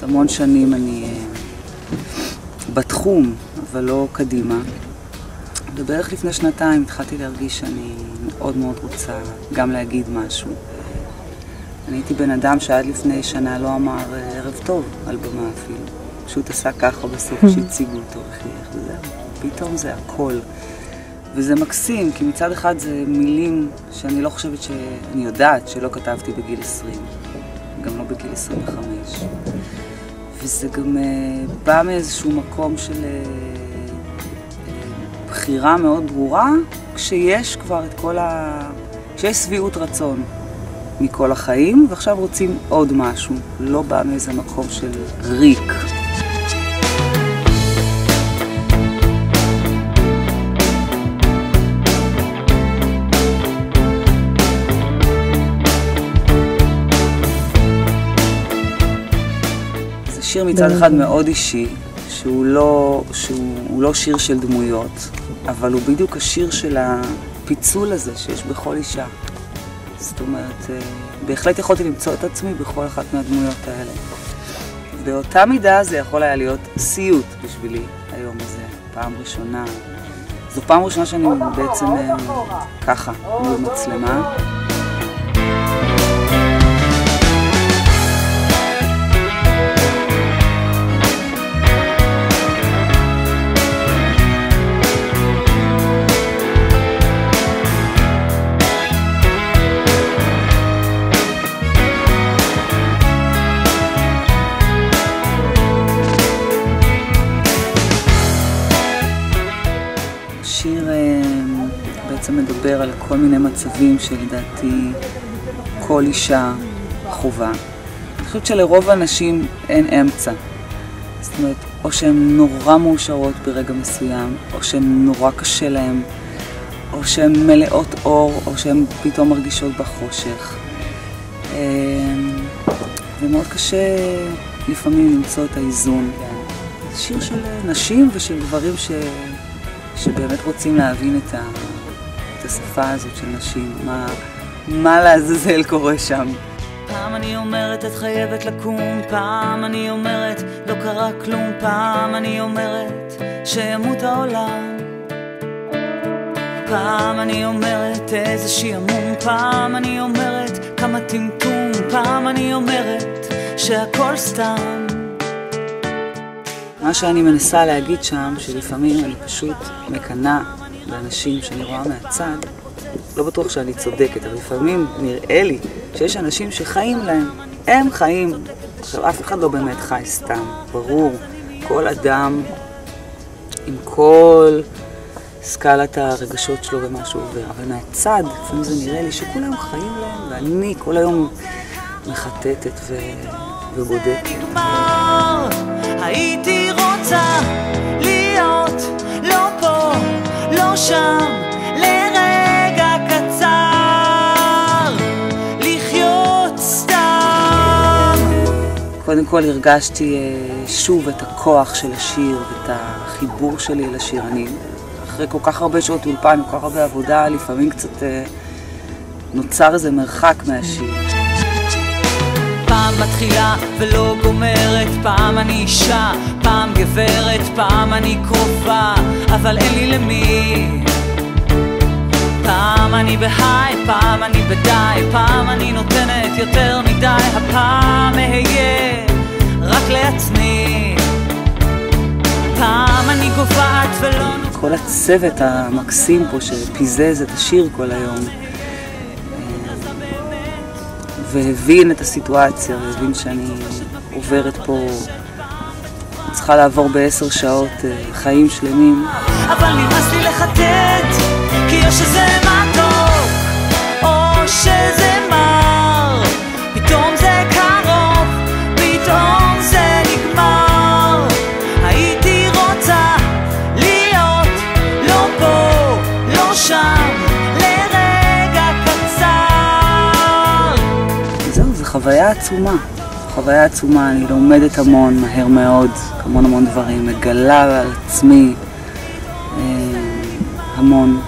המון שנים אני בתחום, אבל לא קדימה. ובערך לפני שנתיים התחלתי להרגיש שאני מאוד מאוד רוצה גם להגיד משהו. אני הייתי בן אדם שעד לפני שנה לא אמר ערב טוב על במה אפילו. פשוט עשה ככה בסוף שהציגו אותו וחייך וזהו. פתאום זה הכל. וזה מקסים, כי מצד אחד זה מילים שאני לא חושבת שאני יודעת שלא כתבתי בגיל 20. גם לא בגיל 25. וזה גם בא מאיזשהו מקום של בחירה מאוד ברורה, כשיש כבר את כל כשיש שביעות רצון מכל החיים, ועכשיו רוצים עוד משהו. לא בא מאיזה מקום של ריק. זה שיר מצד אחד מאוד אישי, שהוא לא שיר של דמויות, אבל הוא בדיוק השיר של הפיצול הזה שיש בכל אישה. זאת אומרת, בהחלט יכולתי למצוא את עצמי בכל אחת מהדמויות האלה. באותה מידה זה יכול היה להיות סיוט בשבילי היום הזה, פעם ראשונה. זו פעם ראשונה שאני בעצם ככה, מול מצלמה. השיר בעצם מדבר על כל מיני מצבים שלדעתי כל אישה חובה. אני חושבת שלרוב האנשים אין אמצע. זאת אומרת, או שהן נורא מאושרות ברגע מסוים, או שהן נורא קשה להן, או שהן מלאות אור, או שהן פתאום מרגישות בחושך. ומאוד קשה לפעמים למצוא את האיזון. זה שיר של נשים ושל גברים שבאמת רוצים להבין את השפה הזאת של נשים, מה לעזאזל קורה שם. פעם אני אומרת את חייבת לקום, פעם אני אומרת לא קרה כלום, פעם אני אומרת שימות העולם, פעם אני אומרת איזה שימום, פעם אני אומרת כמה טמטום, פעם אני אומרת שהכל סתם. מה שאני מנסה להגיד שם, שלפעמים אני פשוט מקנה לאנשים שאני רואה מהצד, לא בטוח שאני צודקת, אבל לפעמים נראה לי שיש אנשים שחיים להם, הם חיים. עכשיו, אף אחד לא באמת חי סתם, ברור. כל אדם עם כל סקלת הרגשות שלו ומה שהוא עובר, אבל מהצד, לפעמים זה נראה לי שכולם חיים להם, ואני כל היום מחטטת ובודקת. הייתי רוצה להיות לא פה, לא שם, לרגע קצר, לחיות סתם. קודם כל הרגשתי שוב את הכוח של השיר ואת החיבור שלי לשיר. אני אחרי כל כך הרבה שעות אולפן, כל כך הרבה עבודה, לפעמים קצת נוצר איזה מרחק מהשיר. פעם מתחילה ולא גומרת, פעם אני אישה, פעם גברת, פעם אני קרובה, אבל אין לי למי. פעם אני בהיי, פעם אני בדי, פעם אני נותנת יותר מדי, הפעם אהיה רק לעצמי. פעם אני גובעת ולא... כל הצוות המקסים פה שפיזז את השיר כל היום, והבין את הסיטואציה, והבין שאני עוברת פה, צריכה לעבור ב10 שעות חיים שלמים. אבל נמאס לי לחטט, כי או שזה מתוק, או שזה מר, פתאום זה קרוב, פתאום זה נגמר. הייתי רוצה להיות לא פה, לא שם, חוויה עצומה, חוויה עצומה. אני לומדת המון, מהר מאוד, המון דברים, מגלה על עצמי המון.